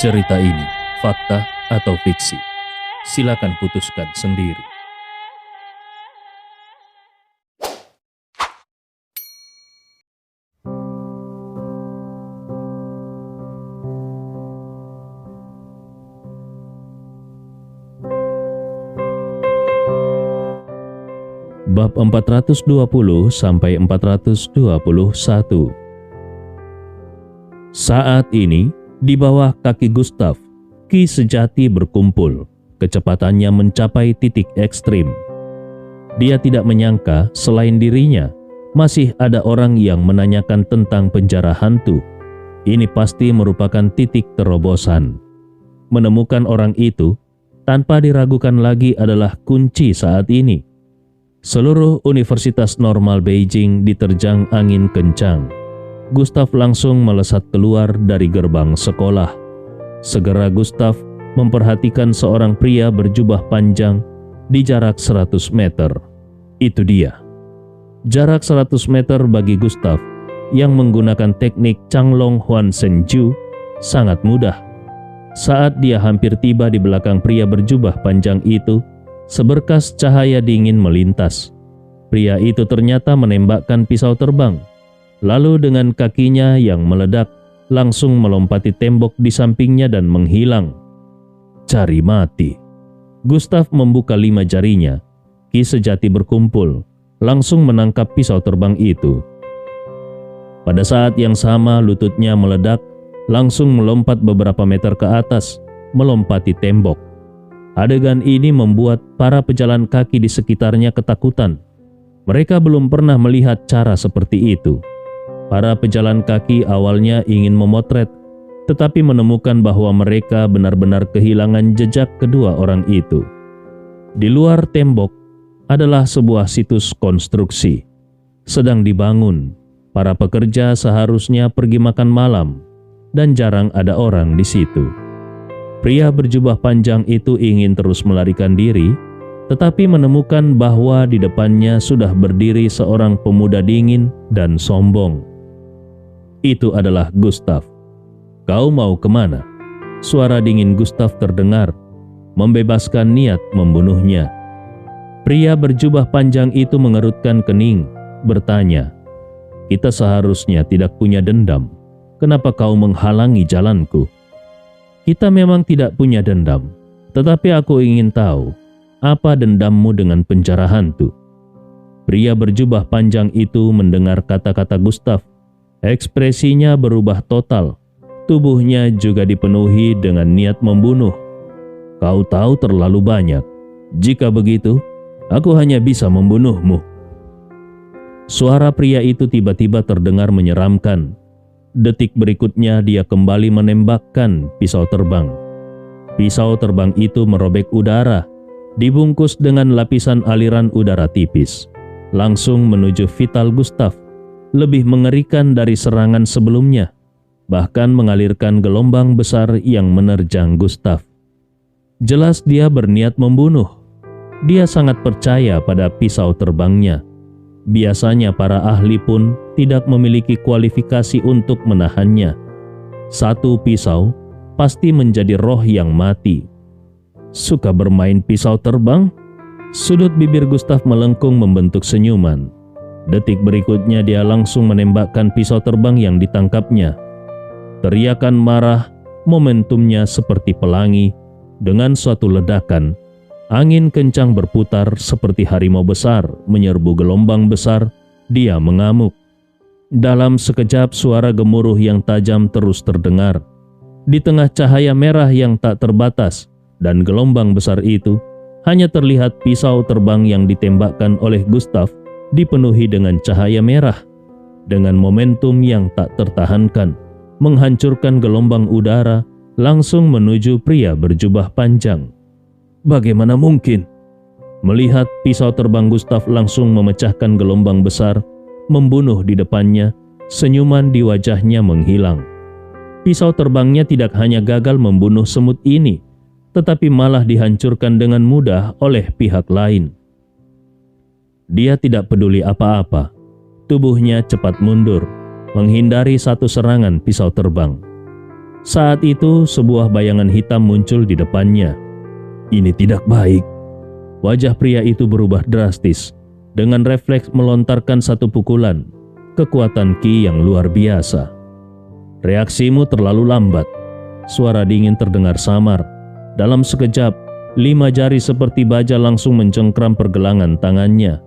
Cerita ini fakta atau fiksi? Silakan putuskan sendiri. Bab 420 sampai 421. Saat ini, di bawah kaki Gustav, Ki sejati berkumpul. Kecepatannya mencapai titik ekstrim. Dia tidak menyangka selain dirinya, masih ada orang yang menanyakan tentang penjara hantu. Ini pasti merupakan titik terobosan. Menemukan orang itu, tanpa diragukan lagi adalah kunci saat ini. Seluruh Universitas Normal Beijing diterjang angin kencang. Gustav langsung melesat keluar dari gerbang sekolah. Segera Gustav memperhatikan seorang pria berjubah panjang di jarak 100 meter. Itu dia. Jarak 100 meter bagi Gustav yang menggunakan teknik Changlong Huan Senju sangat mudah. Saat dia hampir tiba di belakang pria berjubah panjang itu, seberkas cahaya dingin melintas. Pria itu ternyata menembakkan pisau terbang. Lalu dengan kakinya yang meledak, langsung melompati tembok di sampingnya dan menghilang. Cari mati. Gustav membuka 5 jarinya. Ki sejati berkumpul, langsung menangkap pisau terbang itu. Pada saat yang sama lututnya meledak, langsung melompat beberapa meter ke atas, melompati tembok. Adegan ini membuat para pejalan kaki di sekitarnya ketakutan. Mereka belum pernah melihat cara seperti itu. Para pejalan kaki awalnya ingin memotret, tetapi menemukan bahwa mereka benar-benar kehilangan jejak kedua orang itu. Di luar tembok adalah sebuah situs konstruksi. Sedang dibangun, para pekerja seharusnya pergi makan malam, dan jarang ada orang di situ. Pria berjubah panjang itu ingin terus melarikan diri, tetapi menemukan bahwa di depannya sudah berdiri seorang pemuda dingin dan sombong. Itu adalah Gustav. "Kau mau kemana?" Suara dingin Gustav terdengar, membebaskan niat membunuhnya. Pria berjubah panjang itu mengerutkan kening, bertanya, "Kita seharusnya tidak punya dendam. Kenapa kau menghalangi jalanku?" "Kita memang tidak punya dendam, tetapi aku ingin tahu, apa dendammu dengan penjara hantu?" Pria berjubah panjang itu mendengar kata-kata Gustav. Ekspresinya berubah total. Tubuhnya juga dipenuhi dengan niat membunuh. "Kau tahu terlalu banyak. Jika begitu, aku hanya bisa membunuhmu." Suara pria itu tiba-tiba terdengar menyeramkan. Detik berikutnya dia kembali menembakkan pisau terbang. Pisau terbang itu merobek udara, dibungkus dengan lapisan aliran udara tipis, langsung menuju vital Gustav, lebih mengerikan dari serangan sebelumnya, bahkan mengalirkan gelombang besar yang menerjang Gustav. Jelas dia berniat membunuh. Dia sangat percaya pada pisau terbangnya. Biasanya para ahli pun tidak memiliki kualifikasi untuk menahannya. Satu pisau pasti menjadi roh yang mati. Suka bermain pisau terbang? Sudut bibir Gustav melengkung membentuk senyuman. Detik berikutnya dia langsung menembakkan pisau terbang yang ditangkapnya. Teriakan marah, momentumnya seperti pelangi. Dengan suatu ledakan, angin kencang berputar seperti harimau besar menyerbu gelombang besar. Dia mengamuk. Dalam sekejap suara gemuruh yang tajam terus terdengar. Di tengah cahaya merah yang tak terbatas dan gelombang besar itu, hanya terlihat pisau terbang yang ditembakkan oleh Gustav dipenuhi dengan cahaya merah. Dengan momentum yang tak tertahankan, menghancurkan gelombang udara langsung menuju pria berjubah panjang. Bagaimana mungkin? Melihat pisau terbang Gustav langsung memecahkan gelombang besar, membunuh di depannya, senyuman di wajahnya menghilang. Pisau terbangnya tidak hanya gagal membunuh semut ini, tetapi malah dihancurkan dengan mudah oleh pihak lain. Dia tidak peduli apa-apa. Tubuhnya cepat mundur, menghindari satu serangan pisau terbang. Saat itu sebuah bayangan hitam muncul di depannya. Ini tidak baik. Wajah pria itu berubah drastis. Dengan refleks melontarkan satu pukulan. Kekuatan ki yang luar biasa. Reaksimu terlalu lambat. Suara dingin terdengar samar. Dalam sekejap, 5 jari seperti baja langsung mencengkram pergelangan tangannya.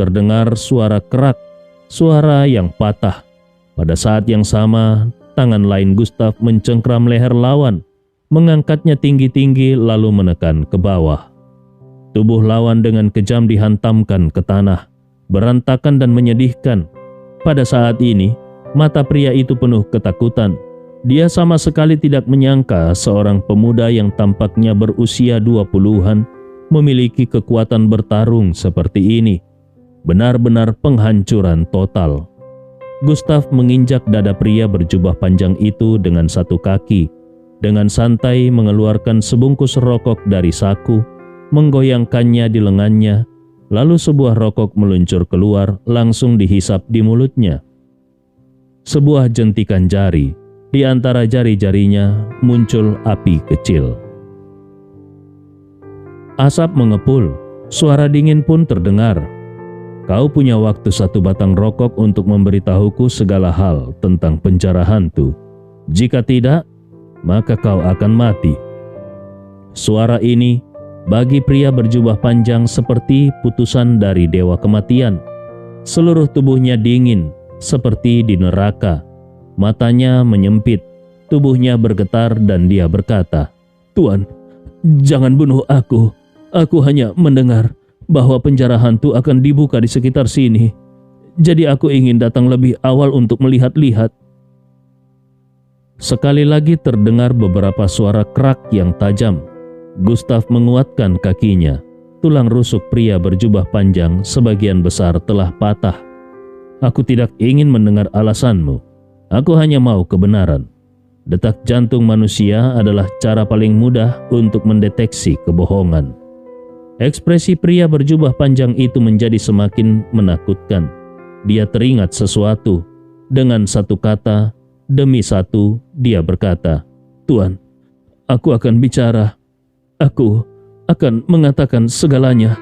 Terdengar suara kerak, suara yang patah. Pada saat yang sama, tangan lain Gustav mencengkram leher lawan, mengangkatnya tinggi-tinggi lalu menekan ke bawah. Tubuh lawan dengan kejam dihantamkan ke tanah, berantakan dan menyedihkan. Pada saat ini, mata pria itu penuh ketakutan. Dia sama sekali tidak menyangka seorang pemuda yang tampaknya berusia 20-an memiliki kekuatan bertarung seperti ini. Benar-benar penghancuran total. Gustav menginjak dada pria berjubah panjang itu dengan satu kaki. Dengan santai mengeluarkan sebungkus rokok dari saku, menggoyangkannya di lengannya, lalu sebuah rokok meluncur keluar langsung dihisap di mulutnya. Sebuah jentikan jari. Di antara jari-jarinya muncul api kecil. Asap mengepul, suara dingin pun terdengar. Kau punya waktu 1 batang rokok untuk memberitahuku segala hal tentang penjara hantu. Jika tidak, maka kau akan mati. Suara ini bagi pria berjubah panjang seperti putusan dari dewa kematian. Seluruh tubuhnya dingin seperti di neraka. Matanya menyempit, tubuhnya bergetar dan dia berkata, "Tuan, jangan bunuh aku. Aku hanya mendengar bahwa penjara hantu akan dibuka di sekitar sini. Jadi aku ingin datang lebih awal untuk melihat-lihat." Sekali lagi terdengar beberapa suara kerak yang tajam. Gustav menguatkan kakinya. Tulang rusuk pria berjubah panjang sebagian besar telah patah. "Aku tidak ingin mendengar alasanmu. Aku hanya mau kebenaran." Detak jantung manusia adalah cara paling mudah untuk mendeteksi kebohongan. Ekspresi pria berjubah panjang itu menjadi semakin menakutkan. Dia teringat sesuatu. Dengan satu kata, demi satu, dia berkata, "Tuan, aku akan bicara. Aku akan mengatakan segalanya.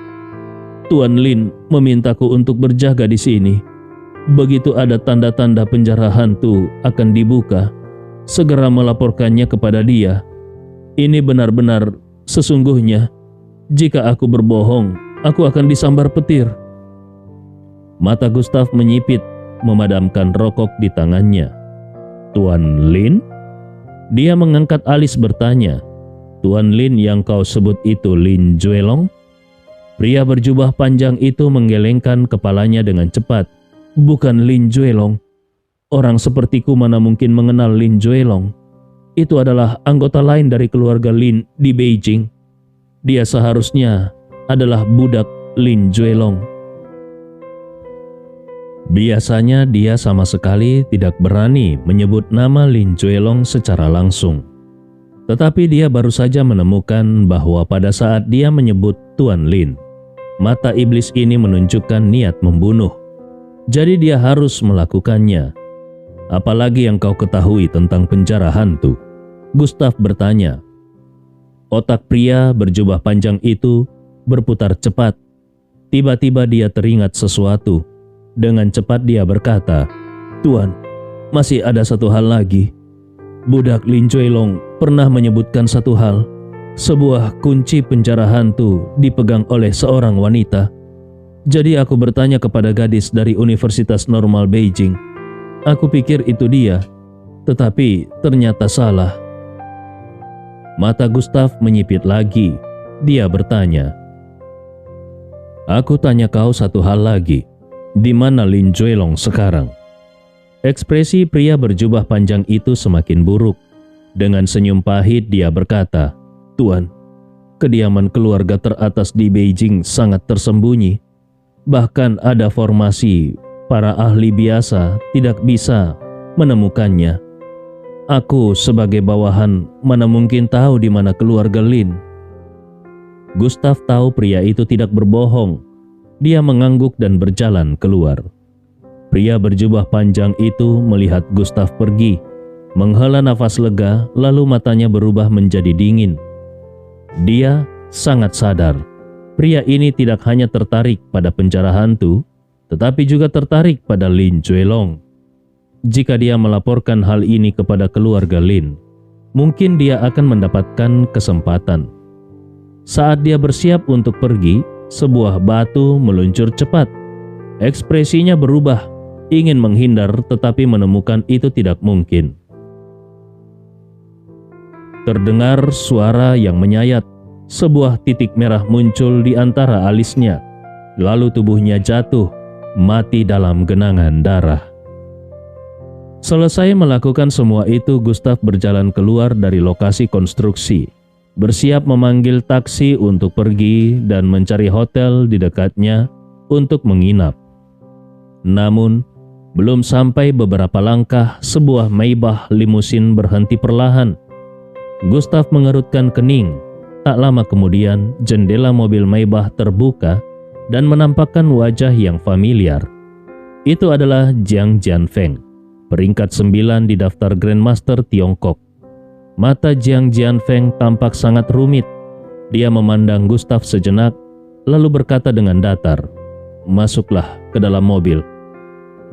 Tuan Lin memintaku untuk berjaga di sini. Begitu ada tanda-tanda penjara hantu akan dibuka, segera melaporkannya kepada dia. Ini benar-benar sesungguhnya. Jika aku berbohong, aku akan disambar petir." Mata Gustav menyipit, memadamkan rokok di tangannya. "Tuan Lin?" Dia mengangkat alis bertanya, "Tuan Lin yang kau sebut itu Lin Juelong?" Pria berjubah panjang itu menggelengkan kepalanya dengan cepat. "Bukan Lin Juelong. Orang sepertiku mana mungkin mengenal Lin Juelong. Itu adalah anggota lain dari keluarga Lin di Beijing. Dia seharusnya adalah budak Lin Juelong." Biasanya dia sama sekali tidak berani menyebut nama Lin Juelong secara langsung. Tetapi dia baru saja menemukan bahwa pada saat dia menyebut Tuan Lin, mata iblis ini menunjukkan niat membunuh. Jadi dia harus melakukannya. "Apalagi yang kau ketahui tentang penjara hantu?" Gustav bertanya. Otak pria berjubah panjang itu berputar cepat. Tiba-tiba dia teringat sesuatu. Dengan cepat dia berkata, "Tuan, masih ada satu hal lagi. Budak Lin Juelong pernah menyebutkan satu hal. Sebuah kunci penjara hantu dipegang oleh seorang wanita. Jadi aku bertanya kepada gadis dari Universitas Normal Beijing. Aku pikir itu dia, tetapi ternyata salah." Mata Gustav menyipit lagi. Dia bertanya, "Aku tanya kau satu hal lagi. Di mana Lin Juelong sekarang?" Ekspresi pria berjubah panjang itu semakin buruk. Dengan senyum pahit dia berkata, "Tuan, kediaman keluarga teratas di Beijing sangat tersembunyi. Bahkan ada formasi para ahli biasa tidak bisa menemukannya. Aku sebagai bawahan mana mungkin tahu di mana keluarga Lin." Gustav tahu pria itu tidak berbohong. Dia mengangguk dan berjalan keluar. Pria berjubah panjang itu melihat Gustav pergi. menghela nafas lega, lalu matanya berubah menjadi dingin. Dia sangat sadar, pria ini tidak hanya tertarik pada penjara hantu, tetapi juga tertarik pada Lin Juelong. Jika dia melaporkan hal ini kepada keluarga Lin, mungkin dia akan mendapatkan kesempatan. Saat dia bersiap untuk pergi, sebuah batu meluncur cepat. Ekspresinya berubah, ingin menghindar tetapi menemukan itu tidak mungkin. Terdengar suara yang menyayat. Sebuah titik merah muncul di antara alisnya. Lalu tubuhnya jatuh, mati dalam genangan darah. Selesai melakukan semua itu, Gustaf berjalan keluar dari lokasi konstruksi, bersiap memanggil taksi untuk pergi dan mencari hotel di dekatnya untuk menginap. Namun, belum sampai beberapa langkah, sebuah Maybach limusin berhenti perlahan. Gustaf mengerutkan kening. Tak lama kemudian, jendela mobil Maybach terbuka dan menampakkan wajah yang familiar. Itu adalah Jiang Jianfeng, peringkat 9 di daftar Grandmaster Tiongkok. Mata Jiang Jianfeng tampak sangat rumit. Dia memandang Gustaf sejenak, lalu berkata dengan datar, "Masuklah ke dalam mobil."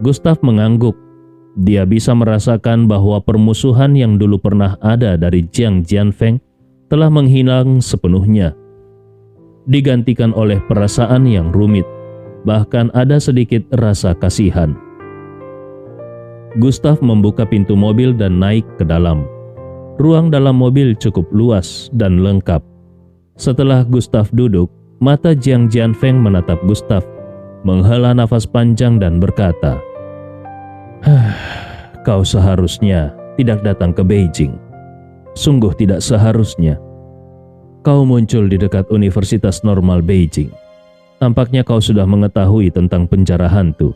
Gustaf mengangguk. Dia bisa merasakan bahwa permusuhan yang dulu pernah ada dari Jiang Jianfeng telah menghilang sepenuhnya, digantikan oleh perasaan yang rumit, bahkan ada sedikit rasa kasihan. Gustaf membuka pintu mobil dan naik ke dalam. Ruang dalam mobil cukup luas dan lengkap. Setelah Gustaf duduk, mata Jiang Jianfeng menatap Gustaf, menghela nafas panjang dan berkata, "Kau seharusnya tidak datang ke Beijing. Sungguh tidak seharusnya. Kau muncul di dekat Universitas Normal Beijing. Tampaknya kau sudah mengetahui tentang penjara hantu.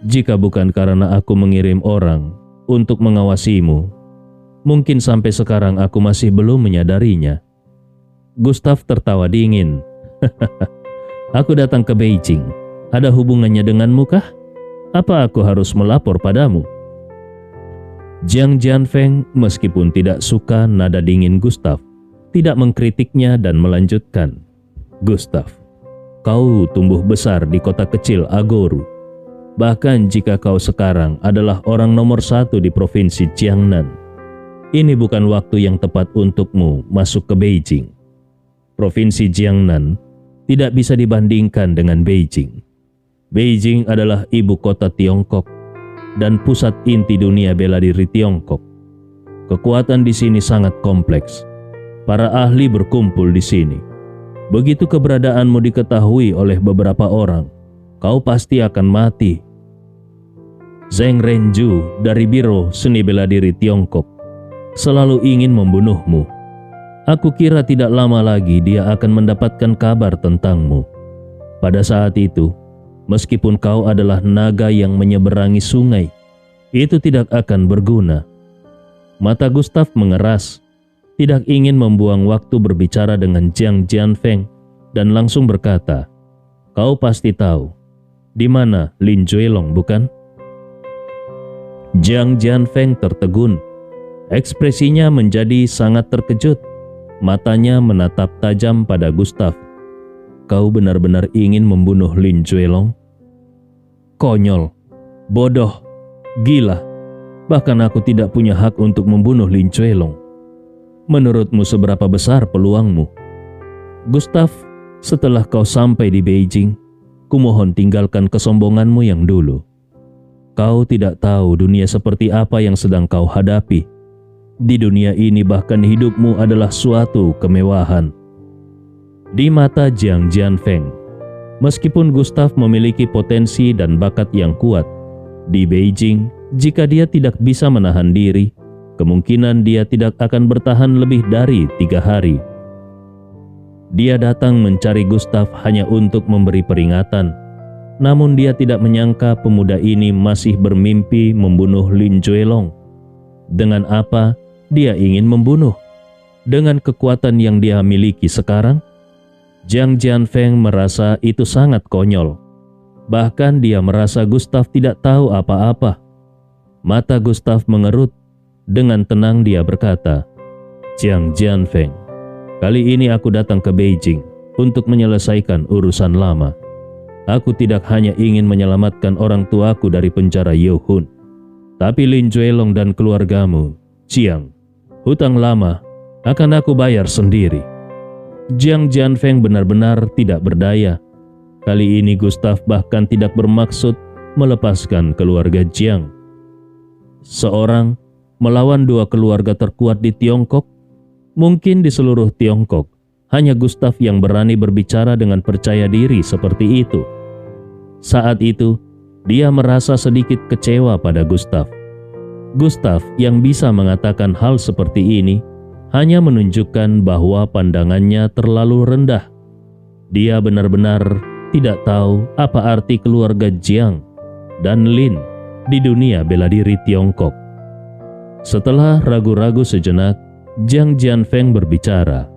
Jika bukan karena aku mengirim orang untuk mengawasimu, mungkin sampai sekarang aku masih belum menyadarinya." Gustaf tertawa dingin. "Aku datang ke Beijing. Ada hubungannya denganmu kah? Apa aku harus melapor padamu?" Jiang Jianfeng meskipun tidak suka nada dingin Gustaf, tidak mengkritiknya dan melanjutkan, "Gustaf, kau tumbuh besar di kota kecil Agoru. Bahkan jika kau sekarang adalah orang nomor 1 di provinsi Jiangnan, ini bukan waktu yang tepat untukmu masuk ke Beijing. Provinsi Jiangnan tidak bisa dibandingkan dengan Beijing. Beijing adalah ibu kota Tiongkok dan pusat inti dunia bela diri Tiongkok. Kekuatan di sini sangat kompleks. Para ahli berkumpul di sini. Begitu keberadaanmu diketahui oleh beberapa orang, kau pasti akan mati." Zheng Renju dari Biro Seni Bela Diri Tiongkok selalu ingin membunuhmu. Aku kira tidak lama lagi dia akan mendapatkan kabar tentangmu. Pada saat itu, meskipun kau adalah naga yang menyeberangi sungai, itu tidak akan berguna. Mata Gustaf mengeras, tidak ingin membuang waktu berbicara dengan Jiang Jianfeng, dan langsung berkata, "Kau pasti tahu di mana Lin Juelong, bukan?" Jiang Jianfeng tertegun. Ekspresinya menjadi sangat terkejut. Matanya menatap tajam pada Gustaf. "Kau benar-benar ingin membunuh Lin Juelong?" "Konyol, bodoh, gila. Bahkan aku tidak punya hak untuk membunuh Lin Juelong. Menurutmu seberapa besar peluangmu?" "Gustaf, setelah kau sampai di Beijing, kumohon tinggalkan kesombonganmu yang dulu. Kau tidak tahu dunia seperti apa yang sedang kau hadapi. Di dunia ini bahkan hidupmu adalah suatu kemewahan." Di mata Jiang Jianfeng, meskipun Gustaf memiliki potensi dan bakat yang kuat, di Beijing, jika dia tidak bisa menahan diri, kemungkinan dia tidak akan bertahan lebih dari 3 hari. Dia datang mencari Gustaf hanya untuk memberi peringatan. Namun dia tidak menyangka pemuda ini masih bermimpi membunuh Lin Juelong. Dengan apa dia ingin membunuh? Dengan kekuatan yang dia miliki sekarang? Jiang Jianfeng merasa itu sangat konyol. Bahkan dia merasa Gustaf tidak tahu apa-apa. Mata Gustaf mengerut. Dengan tenang dia berkata, "Jiang Jianfeng, kali ini aku datang ke Beijing untuk menyelesaikan urusan lama. Aku tidak hanya ingin menyelamatkan orang tuaku dari penjara Yohun, tapi Lin Juelong dan keluargamu, Jiang. Hutang lama akan aku bayar sendiri." Jiang Jianfeng benar-benar tidak berdaya. Kali ini Gustav bahkan tidak bermaksud melepaskan keluarga Jiang. Seorang melawan dua keluarga terkuat di Tiongkok, mungkin di seluruh Tiongkok, hanya Gustav yang berani berbicara dengan percaya diri seperti itu. Saat itu, dia merasa sedikit kecewa pada Gustav. Gustav yang bisa mengatakan hal seperti ini hanya menunjukkan bahwa pandangannya terlalu rendah. Dia benar-benar tidak tahu apa arti keluarga Jiang dan Lin di dunia bela diri Tiongkok. Setelah ragu-ragu sejenak, Jiang Jianfeng berbicara,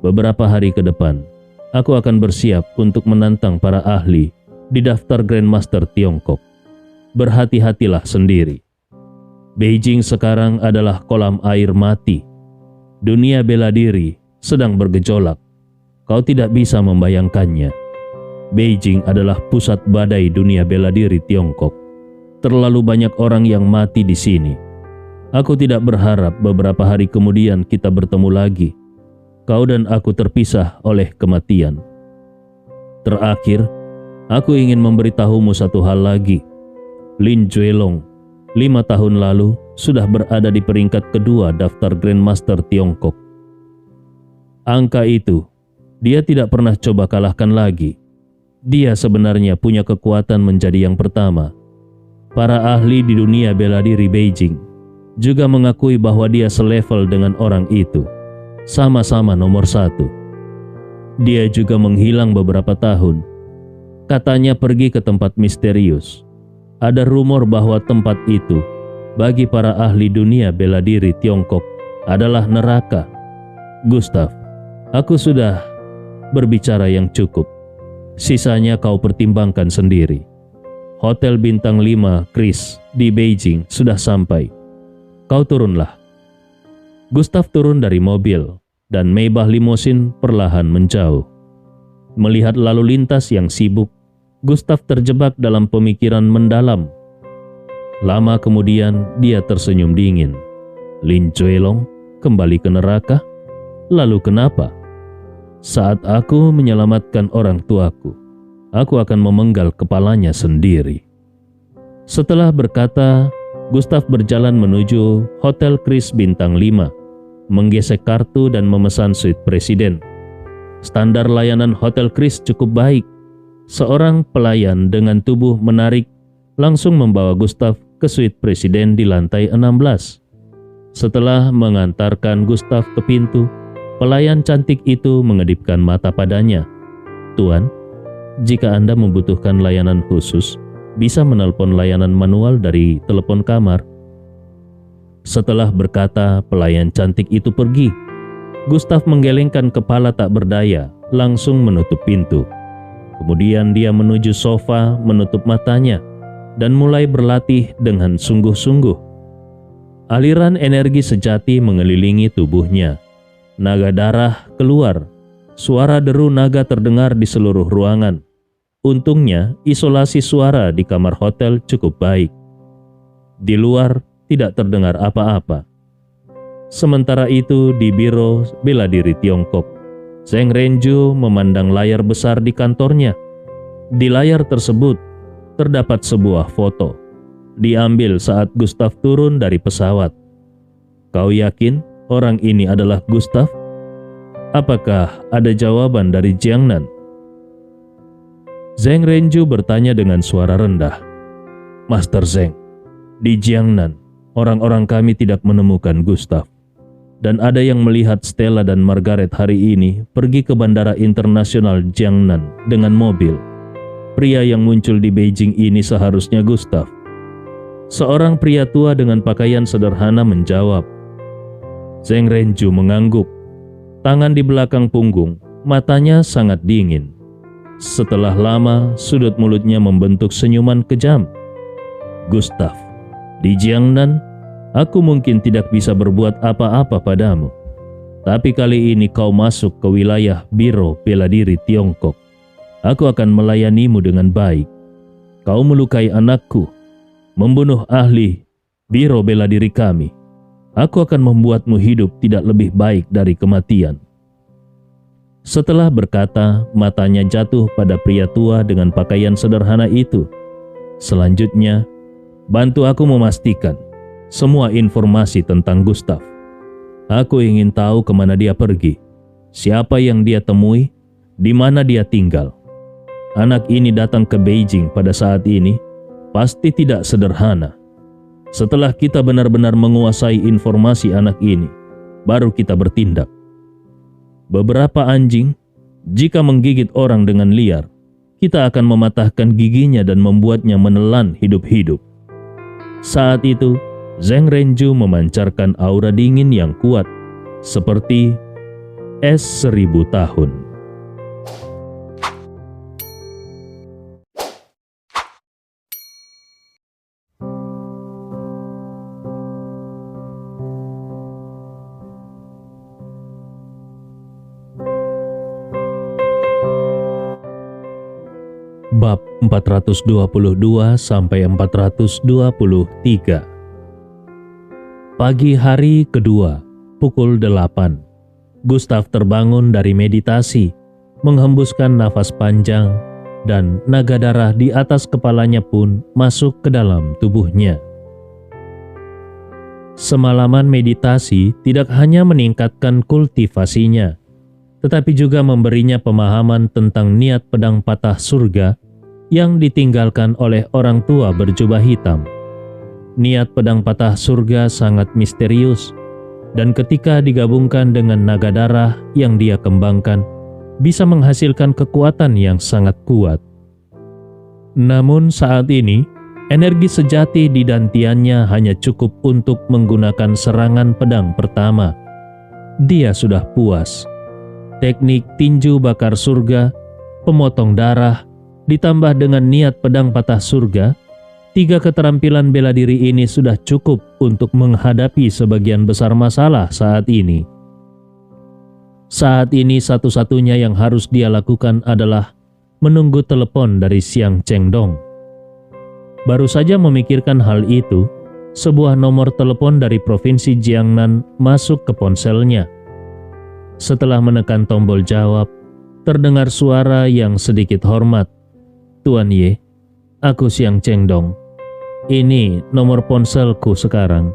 "Beberapa hari ke depan, aku akan bersiap untuk menantang para ahli di daftar Grandmaster Tiongkok. Berhati-hatilah sendiri. Beijing sekarang adalah kolam air mati. Dunia bela diri sedang bergejolak. Kau tidak bisa membayangkannya. Beijing adalah pusat badai dunia bela diri Tiongkok. Terlalu banyak orang yang mati di sini. Aku tidak berharap beberapa hari kemudian kita bertemu lagi. Kau dan aku terpisah oleh kematian. Terakhir, aku ingin memberitahumu satu hal lagi. Lin Juelong 5 tahun lalu sudah berada di peringkat kedua daftar Grandmaster Tiongkok. Angka itu, dia tidak pernah coba kalahkan lagi. Dia sebenarnya punya kekuatan menjadi yang pertama. Para ahli di dunia bela diri Beijing juga mengakui bahwa dia selevel dengan orang itu, sama-sama nomor 1. Dia juga menghilang beberapa tahun. Katanya pergi ke tempat misterius. Ada rumor bahwa tempat itu bagi para ahli dunia bela diri Tiongkok adalah neraka. Gustav, aku sudah berbicara yang cukup. Sisanya kau pertimbangkan sendiri. Hotel bintang 5 Chris di Beijing sudah sampai. Kau turunlah." Gustav turun dari mobil dan Maybach limosin perlahan menjauh. Melihat lalu lintas yang sibuk, Gustav terjebak dalam pemikiran mendalam. Lama kemudian dia tersenyum dingin. Lin Juelong kembali ke neraka? Lalu kenapa? Saat aku menyelamatkan orang tuaku, aku akan memenggal kepalanya sendiri. Setelah berkata, Gustav berjalan menuju Hotel Chris bintang 5, menggesek kartu dan memesan suite presiden. Standar layanan Hotel Chris cukup baik. Seorang pelayan dengan tubuh menarik langsung membawa Gustav ke suite presiden di lantai 16. Setelah mengantarkan Gustav ke pintu, pelayan cantik itu mengedipkan mata padanya. "Tuan, jika Anda membutuhkan layanan khusus, bisa menelpon layanan manual dari telepon kamar." Setelah berkata, pelayan cantik itu pergi. Gustav menggelengkan kepala tak berdaya, langsung menutup pintu. Kemudian dia menuju sofa, menutup matanya, dan mulai berlatih dengan sungguh-sungguh. Aliran energi sejati mengelilingi tubuhnya. Naga darah keluar. Suara deru naga terdengar di seluruh ruangan. Untungnya, isolasi suara di kamar hotel cukup baik. Di luar tidak terdengar apa-apa. Sementara itu, di biro bela diri Tiongkok, Zheng Renju memandang layar besar di kantornya. Di layar tersebut terdapat sebuah foto. Diambil saat Gustav turun dari pesawat. "Kau yakin orang ini adalah Gustav? Apakah ada jawaban dari Jiangnan?" Zheng Renju bertanya dengan suara rendah. "Master Zheng, di Jiangnan, orang-orang kami tidak menemukan Gustav. Dan ada yang melihat Stella dan Margaret hari ini pergi ke Bandara Internasional Jiangnan dengan mobil. Pria yang muncul di Beijing ini seharusnya Gustav." Seorang pria tua dengan pakaian sederhana menjawab. Zheng Renju mengangguk. Tangan di belakang punggung, matanya sangat dingin. Setelah lama, sudut mulutnya membentuk senyuman kejam. "Gustav, di Jiangnan, Aku mungkin tidak bisa berbuat apa-apa padamu, tapi kali ini kau masuk ke wilayah Biro Bela Diri Tiongkok. Aku akan melayanimu dengan baik. Kau melukai anakku, membunuh ahli Biro Bela Diri kami. Aku akan membuatmu hidup tidak lebih baik dari kematian." Setelah berkata, matanya jatuh pada pria tua dengan pakaian sederhana itu. "Selanjutnya, bantu aku memastikan semua informasi tentang Gustav. Aku ingin tahu kemana dia pergi, siapa yang dia temui, di mana dia tinggal. Anak ini datang ke Beijing pada saat ini pasti tidak sederhana. Setelah kita benar-benar menguasai informasi anak ini, baru kita bertindak. Beberapa anjing, jika menggigit orang dengan liar, kita akan mematahkan giginya dan membuatnya menelan hidup-hidup." Saat itu, Zheng Renju memancarkan aura dingin yang kuat, seperti es 1000 tahun. Bab 422-423. Pagi hari kedua, pukul 8, Gustav terbangun dari meditasi, menghembuskan nafas panjang, dan naga darah di atas kepalanya pun masuk ke dalam tubuhnya. Semalaman meditasi tidak hanya meningkatkan kultivasinya, tetapi juga memberinya pemahaman tentang niat pedang patah surga yang ditinggalkan oleh orang tua berjubah hitam. Niat pedang patah surga sangat misterius, dan ketika digabungkan dengan naga darah yang dia kembangkan, bisa menghasilkan kekuatan yang sangat kuat. Namun saat ini, energi sejati di dantiannya hanya cukup untuk menggunakan serangan pedang pertama. Dia sudah puas. Teknik tinju bakar surga, pemotong darah, ditambah dengan niat pedang patah surga, 3 keterampilan bela diri ini sudah cukup untuk menghadapi sebagian besar masalah saat ini. Saat ini satu-satunya yang harus dia lakukan adalah menunggu telepon dari Xiang Chengdong. Baru saja memikirkan hal itu, sebuah nomor telepon dari Provinsi Jiangnan masuk ke ponselnya. Setelah menekan tombol jawab, terdengar suara yang sedikit hormat. "Tuan Ye, aku Xiang Chengdong. Ini nomor ponselku sekarang.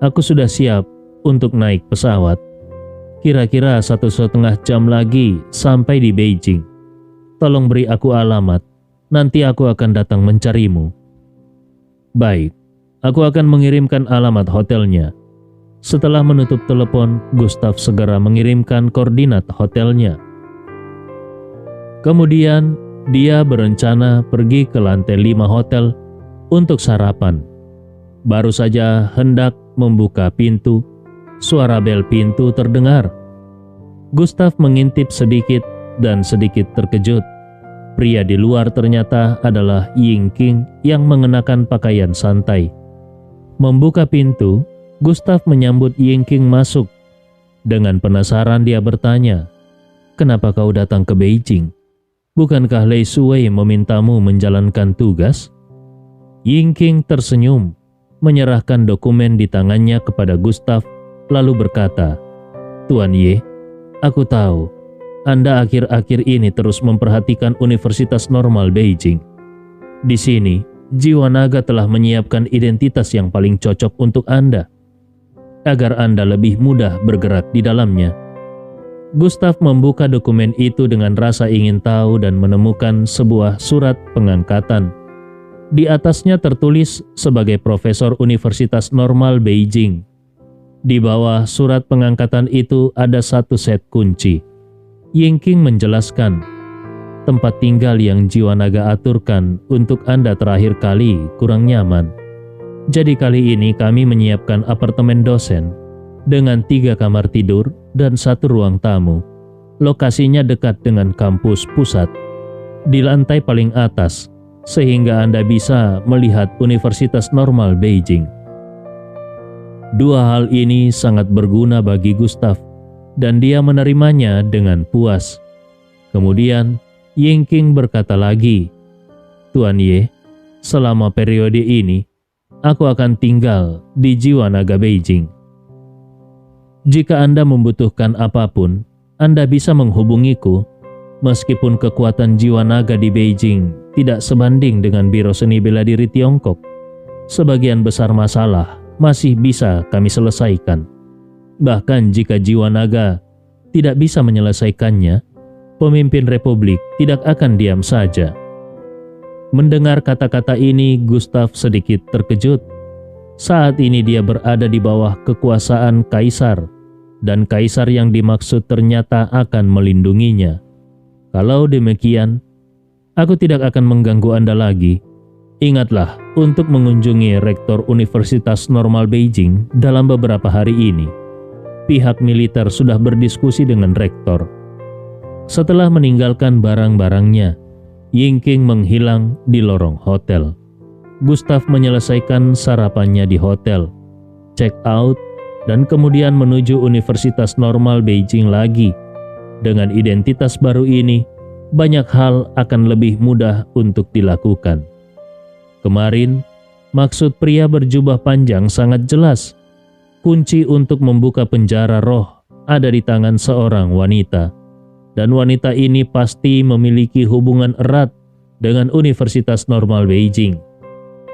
Aku sudah siap untuk naik pesawat. Kira-kira 1,5 jam lagi sampai di Beijing. Tolong beri aku alamat, nanti aku akan datang mencarimu." "Baik, aku akan mengirimkan alamat hotelnya." Setelah menutup telepon, Gustav segera mengirimkan koordinat hotelnya. Kemudian, dia berencana pergi ke lantai 5 hotel untuk sarapan. Baru saja hendak membuka pintu, suara bel pintu terdengar. Gustav mengintip sedikit dan sedikit terkejut. Pria di luar ternyata adalah Yingqing yang mengenakan pakaian santai. Membuka pintu, Gustav menyambut Yingqing masuk. Dengan penasaran dia bertanya, "Kenapa kau datang ke Beijing? Bukankah Lei Shuwei memintamu menjalankan tugas?" Yingqing tersenyum, menyerahkan dokumen di tangannya kepada Gustav, lalu berkata, "Tuan Ye, aku tahu Anda akhir-akhir ini terus memperhatikan Universitas Normal Beijing. Di sini, jiwa naga telah menyiapkan identitas yang paling cocok untuk Anda, agar Anda lebih mudah bergerak di dalamnya." Gustav membuka dokumen itu dengan rasa ingin tahu dan menemukan sebuah surat pengangkatan. Di atasnya tertulis sebagai profesor Universitas Normal Beijing. Di bawah surat pengangkatan itu ada 1 set kunci. Yingqing menjelaskan, "Tempat tinggal yang jiwa naga aturkan untuk Anda terakhir kali kurang nyaman. Jadi kali ini kami menyiapkan apartemen dosen dengan 3 kamar tidur dan 1 ruang tamu. Lokasinya dekat dengan kampus pusat, di lantai paling atas, sehingga Anda bisa melihat Universitas Normal Beijing." Dua hal ini sangat berguna bagi Gustav, dan dia menerimanya dengan puas. Kemudian, Yingking berkata lagi, "Tuan Ye, selama periode ini, aku akan tinggal di Jiwanaga Beijing. Jika Anda membutuhkan apapun, Anda bisa menghubungiku. Meskipun kekuatan Jiwanaga di Beijing tidak sebanding dengan Biro Seni Bela Diri Tiongkok, sebagian besar masalah masih bisa kami selesaikan. Bahkan jika Jiwanaga tidak bisa menyelesaikannya, pemimpin Republik tidak akan diam saja." Mendengar kata-kata ini, Gustav sedikit terkejut. Saat ini dia berada di bawah kekuasaan kaisar, dan kaisar yang dimaksud ternyata akan melindunginya. Kalau demikian, aku tidak akan mengganggu Anda lagi. Ingatlah untuk mengunjungi Rektor Universitas Normal Beijing dalam beberapa hari ini. Pihak militer sudah berdiskusi dengan rektor. Setelah meninggalkan barang-barangnya, Yingking menghilang di lorong hotel. Gustav menyelesaikan sarapannya di hotel, check out, dan kemudian menuju Universitas Normal Beijing lagi. Dengan identitas baru ini, banyak hal akan lebih mudah untuk dilakukan. Kemarin, maksud pria berjubah panjang sangat jelas. Kunci untuk membuka penjara roh ada di tangan seorang wanita. Dan wanita ini pasti memiliki hubungan erat dengan Universitas Normal Beijing.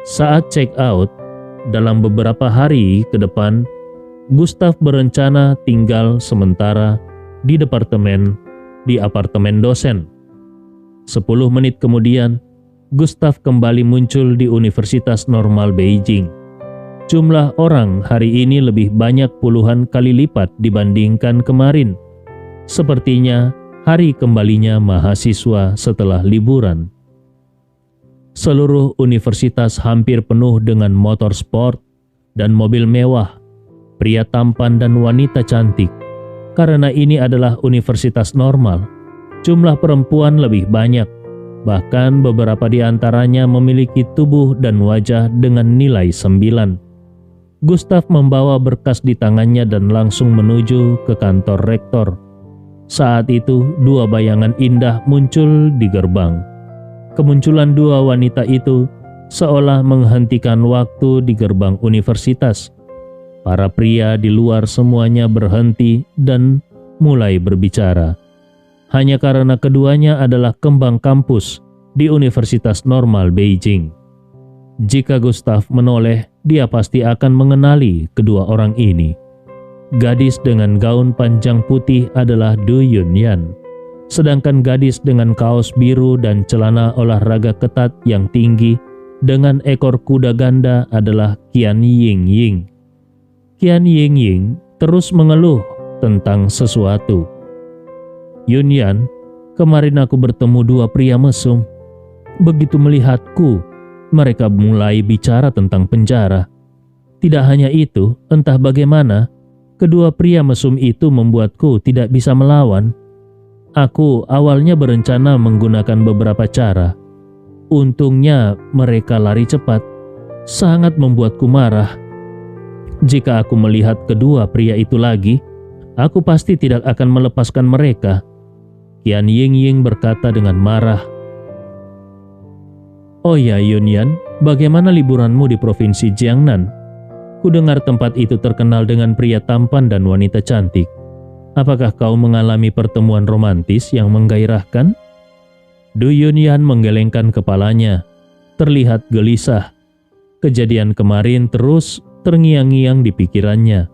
Saat check out, dalam beberapa hari ke depan, Gustav berencana tinggal sementara di apartemen dosen. 10 menit kemudian, Gustav kembali muncul di Universitas Normal Beijing. Jumlah orang hari ini lebih banyak puluhan kali lipat dibandingkan kemarin. Sepertinya hari kembalinya mahasiswa setelah liburan. Seluruh universitas hampir penuh dengan motor sport dan mobil mewah, pria tampan dan wanita cantik. Karena ini adalah universitas normal, jumlah perempuan lebih banyak. Bahkan beberapa di antaranya memiliki tubuh dan wajah dengan nilai 9. Gustav membawa berkas di tangannya dan langsung menuju ke kantor rektor. Saat itu, dua bayangan indah muncul di gerbang. Kemunculan dua wanita itu seolah menghentikan waktu di gerbang universitas. Para pria di luar semuanya berhenti dan mulai berbicara. Hanya karena keduanya adalah kembang kampus di Universitas Normal Beijing. Jika Gustav menoleh, dia pasti akan mengenali kedua orang ini. Gadis dengan gaun panjang putih adalah Du Yunyan, sedangkan gadis dengan kaos biru dan celana olahraga ketat yang tinggi dengan ekor kuda ganda adalah Qian Yingying. Qian Yingying terus mengeluh tentang sesuatu. "Yunyan, kemarin aku bertemu dua pria mesum. Begitu melihatku, mereka mulai bicara tentang penjara. Tidak hanya itu, entah bagaimana, kedua pria mesum itu membuatku tidak bisa melawan. Aku awalnya berencana menggunakan beberapa cara. Untungnya mereka lari cepat, sangat membuatku marah. Jika aku melihat kedua pria itu lagi, aku pasti tidak akan melepaskan mereka." Qian Yingying berkata dengan marah. "Oh ya Yunyan, bagaimana liburanmu di provinsi Jiangnan? Kudengar tempat itu terkenal dengan pria tampan dan wanita cantik. Apakah kau mengalami pertemuan romantis yang menggairahkan?" Du Yunyan menggelengkan kepalanya, terlihat gelisah. Kejadian kemarin terus terngiang-ngiang di pikirannya.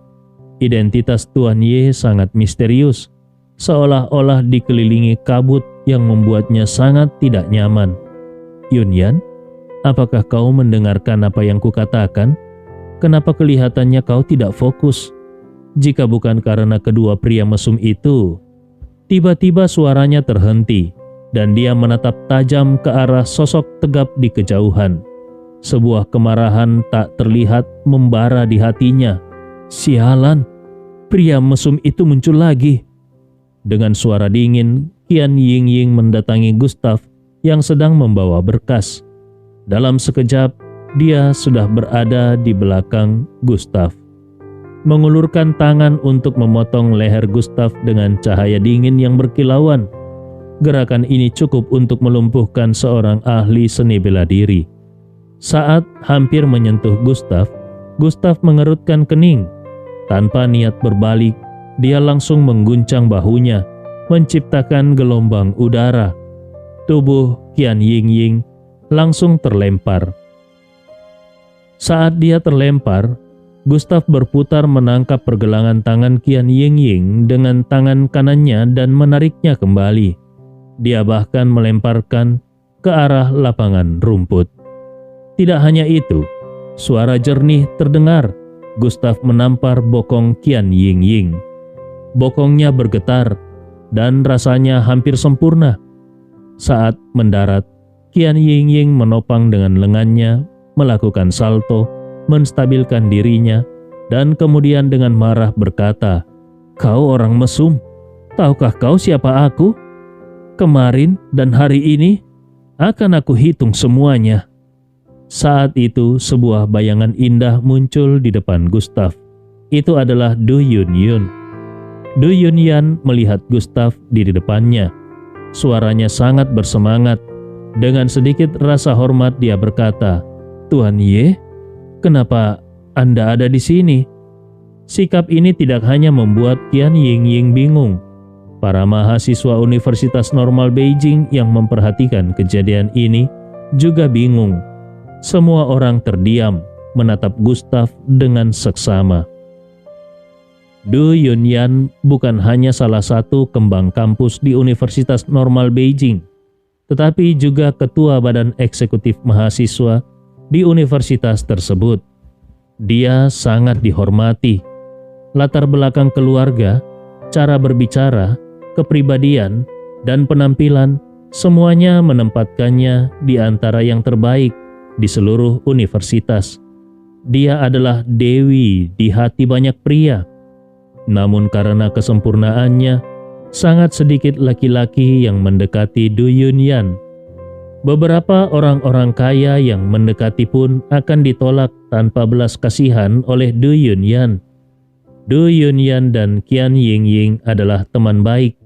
Identitas Tuan Ye sangat misterius, seolah-olah dikelilingi kabut yang membuatnya sangat tidak nyaman. "Yunyan, apakah kau mendengarkan apa yang kukatakan? Kenapa kelihatannya kau tidak fokus? Jika bukan karena kedua pria mesum itu..." Tiba-tiba suaranya terhenti, dan dia menatap tajam ke arah sosok tegap di kejauhan. Sebuah kemarahan tak terlihat membara di hatinya. "Sialan, pria mesum itu muncul lagi." Dengan suara dingin, Qian Yingying mendatangi Gustav yang sedang membawa berkas. Dalam sekejap, dia sudah berada di belakang Gustav. mengulurkan tangan untuk memotong leher Gustav dengan cahaya dingin yang berkilauan. Gerakan ini cukup untuk melumpuhkan seorang ahli seni bela diri. Saat hampir menyentuh Gustav, Gustav mengerutkan kening. Tanpa niat berbalik, dia langsung mengguncang bahunya, menciptakan gelombang udara. Tubuh Qian Yingying langsung terlempar. Saat dia terlempar, Gustav berputar menangkap pergelangan tangan Qian Yingying dengan tangan kanannya dan menariknya kembali. Dia bahkan melemparkan ke arah lapangan rumput. Tidak hanya itu, suara jernih terdengar. Gustav menampar bokong Qian Yingying. Bokongnya bergetar dan rasanya hampir sempurna. Saat mendarat, Qian Yingying menopang dengan lengannya, melakukan salto, menstabilkan dirinya, dan kemudian dengan marah berkata, "Kau orang mesum, tahukah kau siapa aku? Kemarin dan hari ini akan aku hitung semuanya." Saat itu sebuah bayangan indah muncul di depan Gustav. Itu adalah Du Yunyun. Du Yunyan melihat Gustav di depannya. Suaranya sangat bersemangat. Dengan sedikit rasa hormat dia berkata, "Tuan Ye, kenapa Anda ada di sini?" Sikap ini tidak hanya membuat Qian Yingying bingung. Para mahasiswa Universitas Normal Beijing yang memperhatikan kejadian ini juga bingung. Semua orang terdiam menatap Gustav dengan seksama. Du Yunyan bukan hanya salah satu kembang kampus di Universitas Normal Beijing, tetapi juga ketua badan eksekutif mahasiswa di universitas tersebut. Dia sangat dihormati. Latar belakang keluarga, cara berbicara, kepribadian, dan penampilan semuanya menempatkannya di antara yang terbaik di seluruh universitas. Dia adalah dewi di hati banyak pria. Namun karena kesempurnaannya, sangat sedikit laki-laki yang mendekati Du Yunyan. Beberapa orang-orang kaya yang mendekati pun akan ditolak tanpa belas kasihan oleh Du Yunyan. Du Yunyan dan Qian Yingying adalah teman baik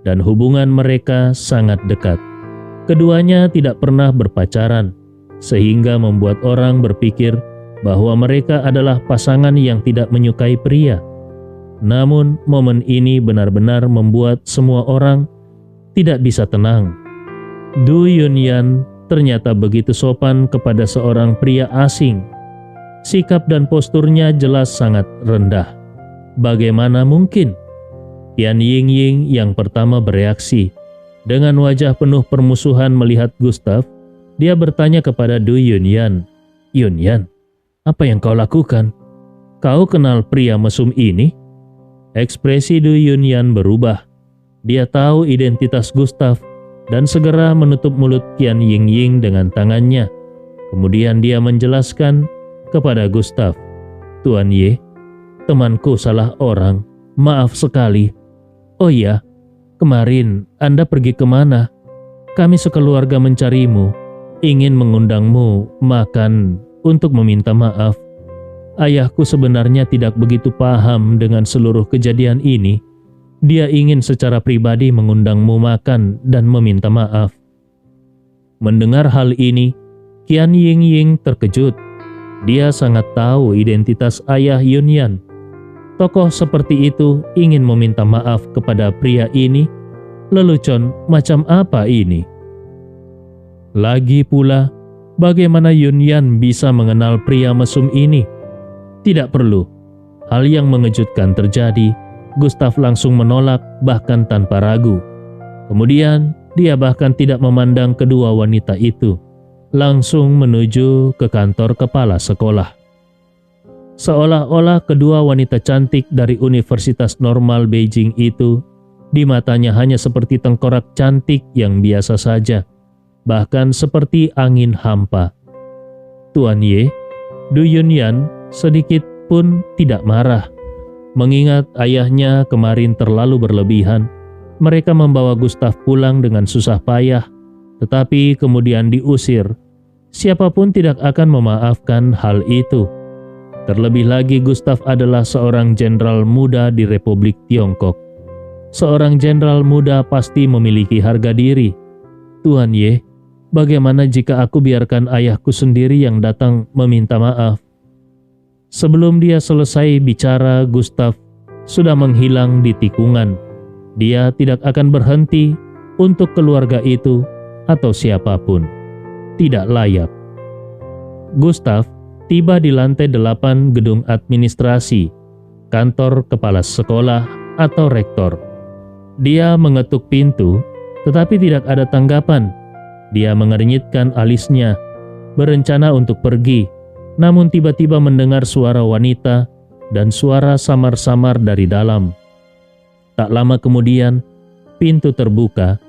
dan hubungan mereka sangat dekat. Keduanya tidak pernah berpacaran, sehingga membuat orang berpikir bahwa mereka adalah pasangan yang tidak menyukai pria. Namun momen ini benar-benar membuat semua orang tidak bisa tenang. Du Yunyan ternyata begitu sopan kepada seorang pria asing. Sikap dan posturnya jelas sangat rendah. Bagaimana mungkin? Qian Yingying yang pertama bereaksi. Dengan wajah penuh permusuhan melihat Gustav, dia bertanya kepada Du Yunyan, "Yunyan, apa yang kau lakukan? Kau kenal pria mesum ini?" Ekspresi Du Yunyan berubah. Dia tahu identitas Gustav dan segera menutup mulut Qian Yingying dengan tangannya. Kemudian dia menjelaskan kepada Gustav, "Tuan Ye, temanku salah orang. Maaf sekali. Oh iya, kemarin Anda pergi kemana? Kami sekeluarga mencarimu, ingin mengundangmu makan untuk meminta maaf. Ayahku sebenarnya tidak begitu paham dengan seluruh kejadian ini. Dia ingin secara pribadi mengundangmu makan dan meminta maaf." Mendengar hal ini, Qian Yingying terkejut. Dia sangat tahu identitas ayah Yunyan. Tokoh seperti itu ingin meminta maaf kepada pria ini. Lelucon macam apa ini? Lagi pula, bagaimana Yunyan bisa mengenal pria mesum ini? Tidak perlu. Hal yang mengejutkan terjadi. Gustav langsung menolak bahkan tanpa ragu. Kemudian dia bahkan tidak memandang kedua wanita itu. Langsung menuju ke kantor kepala sekolah. Seolah-olah kedua wanita cantik dari Universitas Normal Beijing itu di matanya hanya seperti tengkorak cantik yang biasa saja, bahkan seperti angin hampa. Tuan Ye, Du Yunyan sedikit pun tidak marah. Mengingat ayahnya kemarin terlalu berlebihan, mereka membawa Gustav pulang dengan susah payah, tetapi kemudian diusir. Siapapun tidak akan memaafkan hal itu. Terlebih lagi Gustav adalah seorang jenderal muda di Republik Tiongkok. Seorang jenderal muda pasti memiliki harga diri. Tuan Ye, bagaimana jika aku biarkan ayahku sendiri yang datang meminta maaf? Sebelum dia selesai bicara, Gustav sudah menghilang di tikungan. Dia tidak akan berhenti untuk keluarga itu atau siapapun. Tidak layak. Gustav tiba di lantai 8 gedung administrasi, kantor kepala sekolah atau rektor. Dia mengetuk pintu, tetapi tidak ada tanggapan. Dia mengernyitkan alisnya, berencana untuk pergi, namun tiba-tiba mendengar suara wanita dan suara samar-samar dari dalam. Tak lama kemudian, pintu terbuka.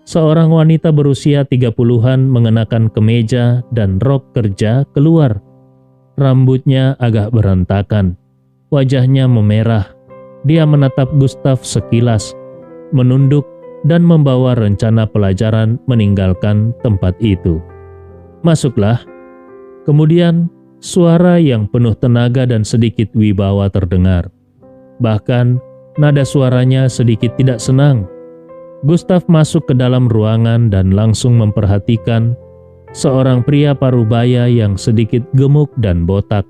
Seorang wanita berusia 30-an mengenakan kemeja dan rok kerja keluar. Rambutnya agak berantakan, wajahnya memerah. Dia menatap Gustav sekilas, menunduk dan membawa rencana pelajaran meninggalkan tempat itu. Masuklah. Kemudian suara yang penuh tenaga dan sedikit wibawa terdengar. Bahkan nada suaranya sedikit tidak senang. Gustav masuk ke dalam ruangan dan langsung memperhatikan seorang pria parubaya yang sedikit gemuk dan botak,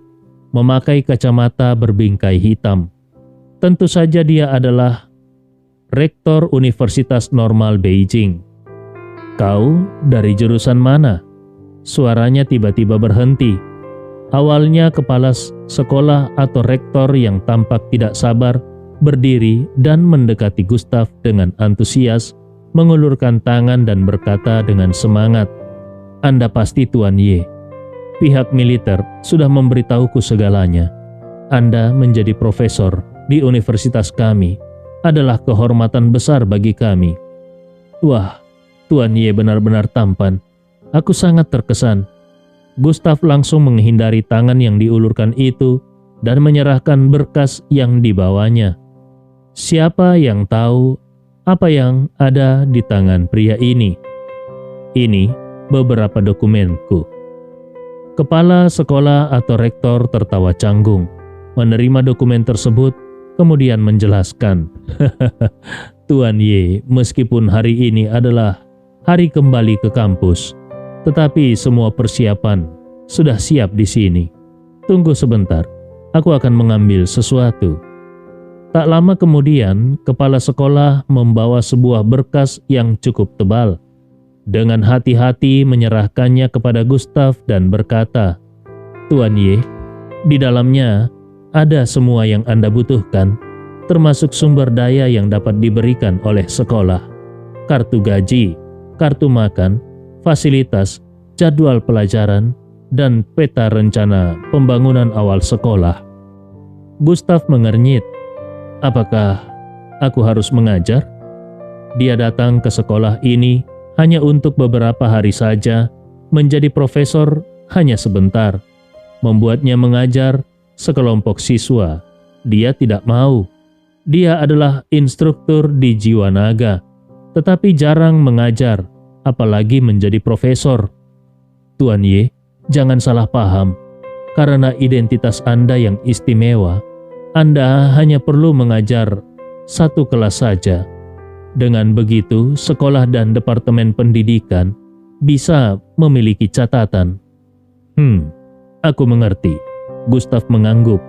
memakai kacamata berbingkai hitam. Tentu saja dia adalah Rektor Universitas Normal Beijing. "Kau dari jurusan mana?" Suaranya tiba-tiba berhenti. Awalnya kepala sekolah atau rektor yang tampak tidak sabar berdiri dan mendekati Gustav dengan antusias, mengulurkan tangan dan berkata dengan semangat, "Anda pasti Tuan Ye. Pihak militer sudah memberitahuku segalanya. Anda menjadi profesor di universitas kami adalah kehormatan besar bagi kami." Wah, Tuan Ye benar-benar tampan. Aku sangat terkesan. Gustav langsung menghindari tangan yang diulurkan itu dan menyerahkan berkas yang dibawanya. Siapa yang tahu apa yang ada di tangan pria ini? Ini beberapa dokumenku. Kepala sekolah atau rektor tertawa canggung, menerima dokumen tersebut, kemudian menjelaskan, "Tuan Ye, meskipun hari ini adalah hari kembali ke kampus, tetapi semua persiapan sudah siap di sini. Tunggu sebentar, aku akan mengambil sesuatu." Tak lama kemudian, kepala sekolah membawa sebuah berkas yang cukup tebal. Dengan hati-hati menyerahkannya kepada Gustav dan berkata, "Tuan Ye, di dalamnya ada semua yang Anda butuhkan, termasuk sumber daya yang dapat diberikan oleh sekolah, kartu gaji, kartu makan, fasilitas, jadwal pelajaran, dan peta rencana pembangunan awal sekolah." Gustav mengernyit. Apakah aku harus mengajar? Dia datang ke sekolah ini hanya untuk beberapa hari saja, menjadi profesor hanya sebentar, membuatnya mengajar sekelompok siswa. Dia tidak mau. Dia adalah instruktur di Jiwanaga, tetapi jarang mengajar, apalagi menjadi profesor. Tuan Ye, jangan salah paham. Karena identitas Anda yang istimewa, Anda hanya perlu mengajar satu kelas saja. Dengan begitu, sekolah dan departemen pendidikan bisa memiliki catatan. Aku mengerti. Gustav mengangguk,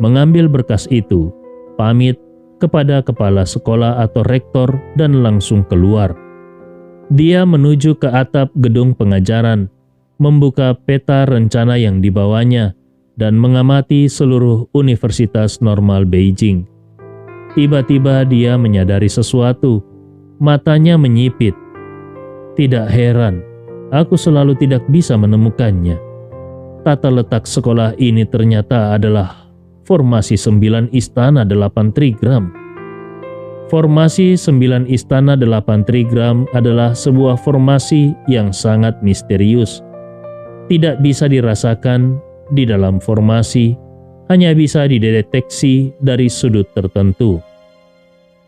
mengambil berkas itu, pamit kepada kepala sekolah atau rektor dan langsung keluar. Dia menuju ke atap gedung pengajaran, membuka peta rencana yang dibawanya, dan mengamati seluruh Universitas Normal Beijing. Tiba-tiba dia menyadari sesuatu. Matanya menyipit. Tidak heran, aku selalu tidak bisa menemukannya. Tata letak sekolah ini ternyata adalah formasi 9 istana 8 trigram. Formasi 9 istana 8 trigram adalah sebuah formasi yang sangat misterius. Tidak bisa dirasakan di dalam formasi, hanya bisa dideteksi dari sudut tertentu.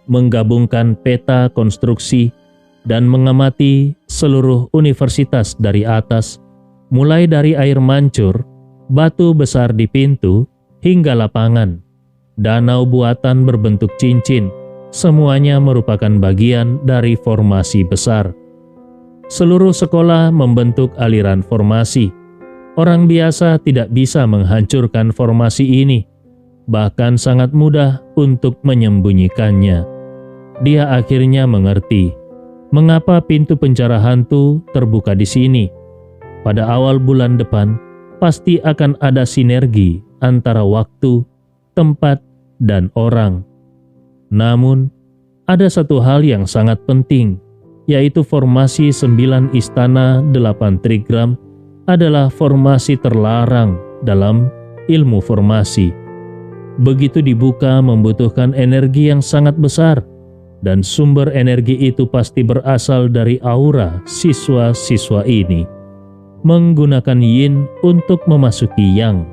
Menggabungkan peta konstruksi dan mengamati seluruh universitas dari atas, mulai dari air mancur, batu besar di pintu, hingga lapangan, danau buatan berbentuk cincin, semuanya merupakan bagian dari formasi besar. Seluruh sekolah membentuk aliran formasi. Orang biasa tidak bisa menghancurkan formasi ini, bahkan sangat mudah untuk menyembunyikannya. Dia akhirnya mengerti mengapa pintu penjara hantu terbuka di sini. Pada awal bulan depan, pasti akan ada sinergi antara waktu, tempat, dan orang. Namun, ada satu hal yang sangat penting, yaitu formasi 9 istana 8 trigram adalah formasi terlarang dalam ilmu formasi. Begitu dibuka membutuhkan energi yang sangat besar, dan sumber energi itu pasti berasal dari aura siswa-siswa ini. Menggunakan yin untuk memasuki yang.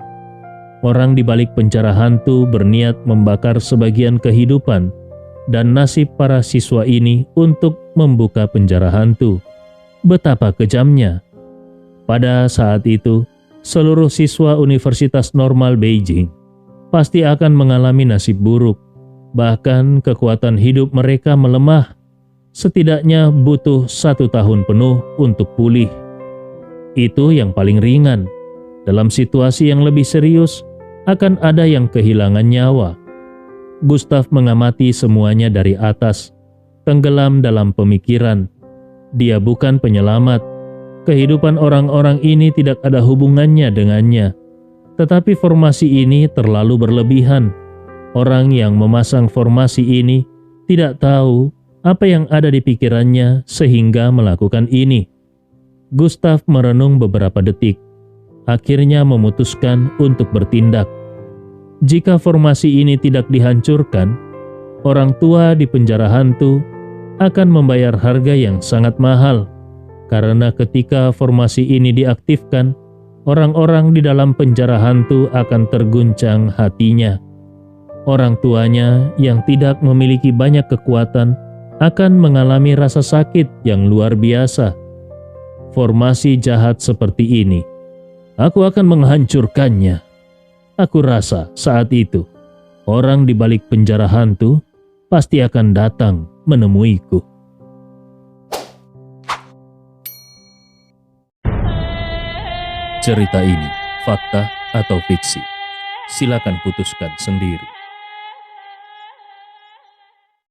Orang di balik penjara hantu berniat membakar sebagian kehidupan dan nasib para siswa ini untuk membuka penjara hantu. Betapa kejamnya. Pada saat itu, seluruh siswa Universitas Normal Beijing pasti akan mengalami nasib buruk. Bahkan kekuatan hidup mereka melemah. Setidaknya butuh 1 tahun penuh untuk pulih. Itu yang paling ringan. Dalam situasi yang lebih serius, akan ada yang kehilangan nyawa. Gustav mengamati semuanya dari atas, tenggelam dalam pemikiran. Dia bukan penyelamat. Kehidupan orang-orang ini tidak ada hubungannya dengannya. Tetapi formasi ini terlalu berlebihan. Orang yang memasang formasi ini tidak tahu apa yang ada di pikirannya sehingga melakukan ini. Gustav merenung beberapa detik, akhirnya memutuskan untuk bertindak. Jika formasi ini tidak dihancurkan, orang tua di penjara hantu akan membayar harga yang sangat mahal, karena ketika formasi ini diaktifkan, orang-orang di dalam penjara hantu akan terguncang hatinya. Orang tuanya yang tidak memiliki banyak kekuatan akan mengalami rasa sakit yang luar biasa. Formasi jahat seperti ini, aku akan menghancurkannya. Aku rasa saat itu, orang di balik penjara hantu pasti akan datang menemuiku. Cerita ini fakta atau fiksi? Silakan putuskan sendiri.